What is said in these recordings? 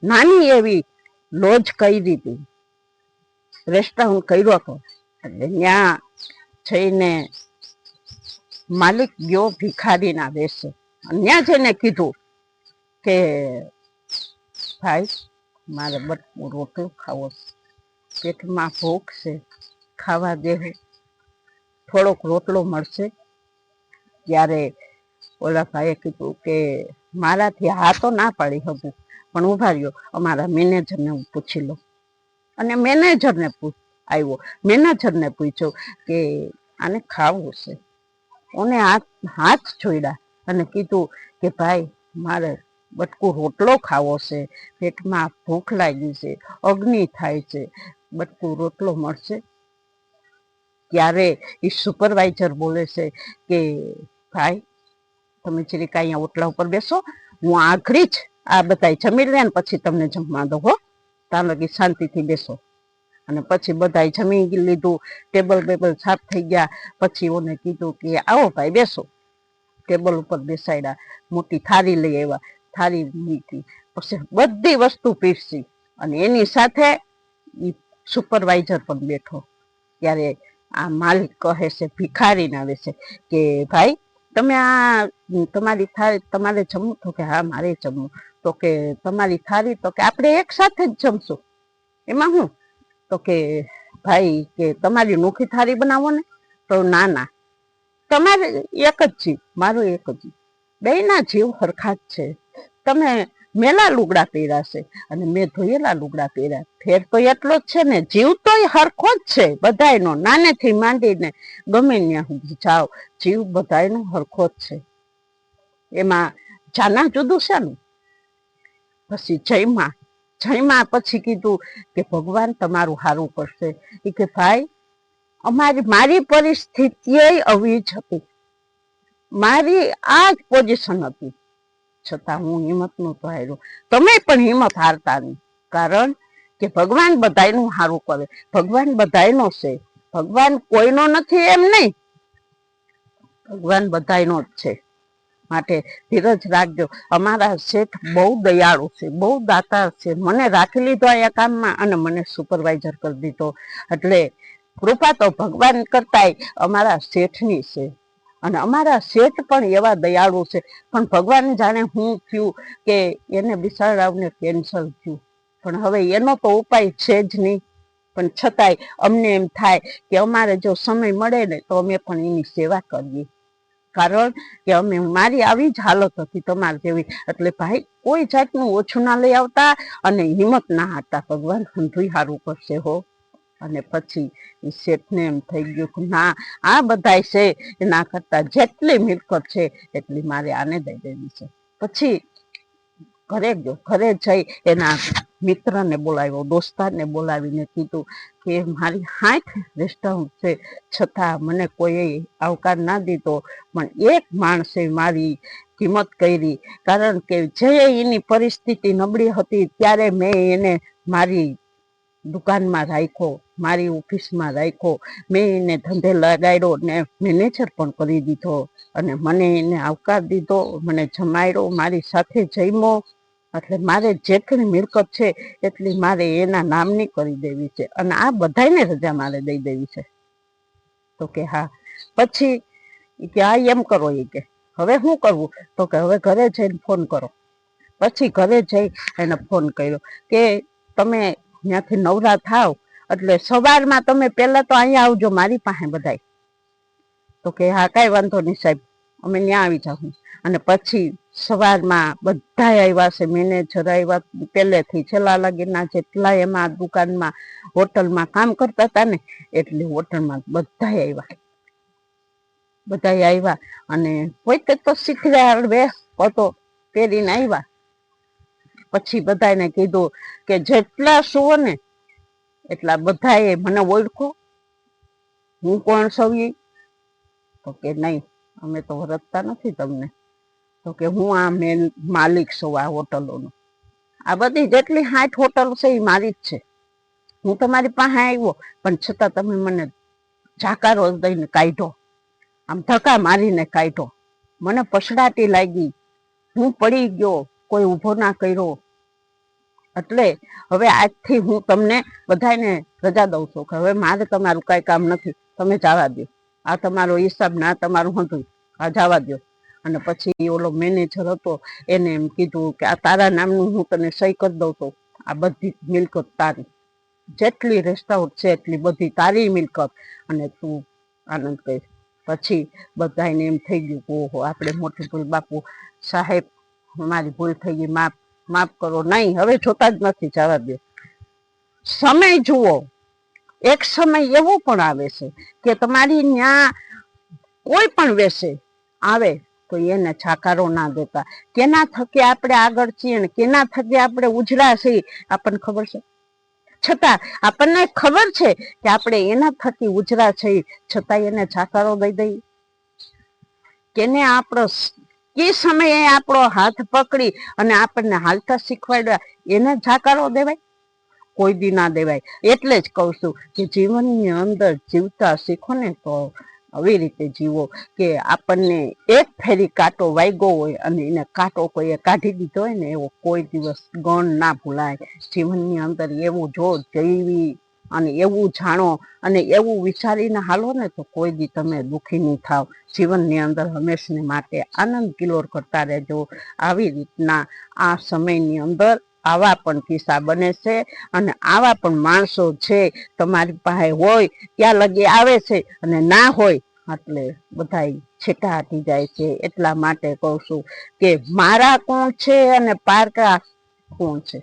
નાની એવી લોજ કરી દીધી, રેસ્ટોરન્ટ કર્યો હતો. એટલે ત્યાં જઈને માલિક ગયો ભિખારીના વેશે, ત્યાં જઈને કીધું કે ભાઈ મારે બટકું રોટલો ખાવો છે, પેટમાં ભૂખ છે, ખાવા દેવું, થોડોક રોટલો મળશે? ત્યારે ઓલા ભાઈએ કીધું કે મારાથી હા તો ના પાડી શકું, પણ ઉભા રહ્યો, અમારા મેનેજરને હું પૂછી લઉં. અને મેનેજરને આવ્યો, મેનેજરને પૂછ્યું કે આને ખાવું છે. ઓને હાથ જોડ્યા અને કીધું કે ભાઈ મારે બટકું રોટલો ખાવો છે, પેટમાં ભૂખ લાગી છે, અગ્નિ થાય છે, બટકું રોટલો મળશે? ત્યારે એ સુપરવાઇઝર બોલે છે કે ભાઈ તમે જરીક અહીંયા ઓટલા ઉપર બેસો, હું આખરી જ આ બધા જમી લે ને પછી તમને જમવા દો હો, ત્યાં લગી શાંતિથી બેસો. અને પછી બધા જમી લીધું, ટેબલ બેબલ સાફ થઈ ગયા. પછી ઓને કીધું કે આવો ભાઈ બેસો. ટેબલ ઉપર બેસાડ્યા, મોટી થાળી લઈ આવ્યા, થાળી મૂકી, પછી બધી વસ્તુ પીરસી. અને એની સાથે એ સુપરવાઇઝર પણ બેઠો. ત્યારે આ માલિક કહે છે ભિખારીના વિશે કે ભાઈ તમે આ તમારી થાળી તમારે જમવું? તો કે હા મારે જમવું. તો કે તમારી થાળી? તો કે આપણે એક સાથે જ જમશું. એમાં હું? તો કે ભાઈ કે તમારી નોખી થાળી બનાવો ને. તો ના ના, તમારે એક જ જીવ, મારું એક જ જીવ, બેયના જીવ હરખા જ છે. તમે મેલા લુગડા પહેર્યા છે અને મેં ધોયેલા લુગડા પહેર્યા, ફેર તો એટલો જ છે ને, જીવ તો હરખો જ છે બધાયનો, નાનેથી માંડીને ગમે ત્યાં સુધી જાઓ, જીવ બધાયનો હરખો જ છે. એમાં જાના જુદું છે ને. પછી જયમાં પછી કીધું કે ભગવાન તમારું સારું કરશે. એ કે ભાઈ મારી પરિસ્થિતિ આવી જ હતી, મારી આ જ પોઝિશન હતી, છતાં હું હિંમત નહોતો હાર્યો. તમે પણ હિંમત હારતા નહીં, કારણ કે ભગવાન બધાયનું સારું કરે, ભગવાન બધાયનો છે, ભગવાન કોઈનો નથી એમ નહીં, ભગવાન બધાયનો જ છે. માટે ધીરજ રાખજો. અમારા શેઠ બહુ દયાળુ છે, બહુ દાતાર છે. મને રાખી લીધો અહીંયા કામમાં અને મને સુપરવાઇઝર કરી દીધો. એટલે કૃપા તો ભગવાન કરતાય અમારા શેઠની છે. અને અમારા શેઠ પણ એવા દયાળુ છે. પણ ભગવાન જાણે હું થયું કે એને બિચારાવને કેન્સર થયું, પણ હવે એનો તો ઉપાય છે જ નહીં. પણ છતાંય અમને એમ થાય કે અમારે જો સમય મળે ને તો અમે પણ એની સેવા કરીએ, કારણ કે અમે મારી આવી જ હાલત હતી તમારી જેવી. એટલે ભાઈ કોઈ જાતનું ઓછું ના લઈ આવતા અને હિંમત ના હારતા, ભગવાન હંધુય સારું કરશે હો. અને પછી એ શેઠને એમ થઈ ગયું કે ના, આ બધાય છે એના કરતા જેટલી મિલકત છે એટલી મારે આને દઈ દેવી છે. પછી ઘરે જઈ એના મિત્રને બોલાવ્યો, દોસ્તારને બોલાવીને કીધું કે મારી 60 રેસ્ટોરન્ટ છે, છતાં મને કોઈ આવકાર ના દીધો, પણ એક માણસે મારી કિંમત કરી. કારણ કે જે એની પરિસ્થિતિ નબળી હતી ત્યારે મેં એને મારી દુકાનમાં રાખ્યો, મારી ઓફિસમાં રાખ્યો, મેં એને ધંધે લગાડ્યો ને મેનેજર પણ કરી દીધો. અને મને એને આવકાર દીધો, મને જમાડ્યો, મારી સાથે જમ્યો. એટલે મારે જેટલી મિલકત છે એટલી મારે એના નામની કરી દેવી છે, અને આ બધાને રજા મારે દઈ દેવી છે. તો કે હા. પછી કે આ એમ કરો, એ કે હવે શું કરવું? તો કે હવે ઘરે જઈને ફોન કરો. પછી ઘરે જઈ એને ફોન કર્યો કે તમે ત્યાંથી નવરા થાવ એટલે સવારમાં તમે પહેલા તો અહીંયા આવજો મારી પાસે બધાય. તો કે હા કાંઈ વાંધો નહીં સાહેબ, અમે ત્યાં આવી જાઉં. અને પછી સવારમાં બધા આવ્યા છે, મેનેજર આવ્યા, પહેલેથી છેલ્લા લગીના જેટલા એમાં દુકાનમાં હોટલમાં કામ કરતા હતા ને એટલે હોટલમાં બધા આવ્યા. અને પોતે તો શીખવા વેશ હતો પહેરીને આવ્યા. પછી બધાને કીધું કે જેટલા સુવો ને એટલા બધાએ મને ઓળખો, હું કોણ છું? તો કે નહીં, અમે તો ઓળખતા નથી તમને. તો કે હું આ માલિક છું આ હોટલોનો. આ બધી જેટલી 60 હોટલ છે એ મારી જ છે. હું તમારી પાસે આવ્યો પણ છતાં તમે મને જાકારો દઈને કાઢ્યો, આમ ધક્કા મારીને કાઢ્યો. મને પછડાટી લાગી, હું પડી ગયો, કોઈ ઊભો ના કર્યો. એટલે હવે આજથી હું તમને બધાને રજા દઉં છું કે હવે મારે તમારું કાંઈ કામ નથી, તમે જવા દો, આ તમારો હિસાબ ના તમારું હતું, આ જવા દો. અને પછી ઓલો મેનેજર હતો એને એમ કીધું કે આ તારા નામનું હું તને સહી કરી દઉં છું, આ બધી મિલકત તારી, જેટલી રેસ્ટોરન્ટ છે એટલી બધી તારી મિલકત, અને તું આનંદ કરીશ. પછી બધાને એમ થઈ ગયું કે ઓહો આપણે મોટી ભૂલ, બાપુ સાહેબ મારી ભૂલ થઈ ગઈ, માફ માફ કરો. નહીં, હવે જોતા જ નથી, જવા દો. સમય જુઓ, એક સમય એવો પણ આવે છે કે તમારી ન્યા કોઈ પણ વેસે આવે તો એને છાકારો ના દેતા. કેના થકે આપણે આગળ છીએ ને કેના થકે આપણે ઉજળા છીએ આપણને ખબર છે, છતાં આપણને ખબર છે કે આપણે એના થકી ઉજળા છીએ, છતાં એને છાકારો દઈ દઈ. કેને આપણો કે સમયે આપણો હાથ પકડી અને આપણને હાલતા શીખવાડ્યા એને છાકારો દેવાય? કોઈ દી ના દેવાય. એટલે જ કહું છું કે જીવનની અંદર જીવતા શીખો ને તો આવી રીતે જીવો કે આપણને એક ફેરી કાંટો વાગ્યો હોય અને એને કાંટો કોઈએ કાઢી દીધો હોય ને એવો કોઈ દિવસ ગણ ના ભૂલાય. જીવનની અંદર એવું જો જેવી અને એવું જાણો અને એવું વિચારીને હાલો ને તો કોઈ દી તમે દુઃખી નહીં થાવ. જીવનની અંદર હંમેશને માટે આનંદ કિલોર કરતા રહેજો. આવી રીતના આ સમયની અંદર આવા પણ કિસ્સા બને છે અને આવા પણ માણસો છે તમારી પાસે હોય ત્યાં લગી આવે છે અને ના હોય એટલે બધા છેટા હટી જાય છે. એટલા માટે કહું છું કે મારા કોણ છે અને પારકા કોણ છે.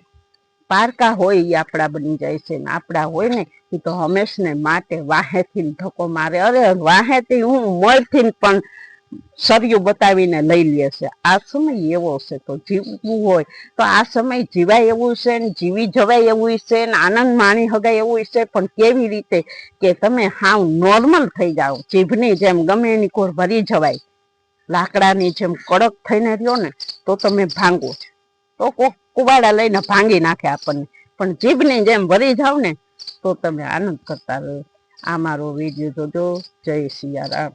પારકા હોય એ આપણા બની જાય છે ને આપણા હોય ને એ તો હંમેશને માટે વાહેથી ધક્કો મારે. અરે વાહેથી હું મળથી પણ સરિયું બતાવીને લઈ લે છે. આ સમય એવો છે તો જીવવું હોય તો આ સમય જીવાય એવું છે ને જીવી જવાય એવું છે ને આનંદ માણી હગાય એવું છે, પણ કેવી રીતે કે તમે હાવ નોર્મલ થઈ જાઓ, જીભની જેમ ગમે એની કોર ભરી જવાય, લાકડાની જેમ કડક થઈને રહ્યો ને તો તમે ભાંગો તો કોક કુવાડા લઈને ભાંગી નાખે આપણને, પણ જીભની જેમ ભરી જાવ ને તો તમે આનંદ કરતા રહો. આ મારો વિડીયો જોજો. જય સિયારામ.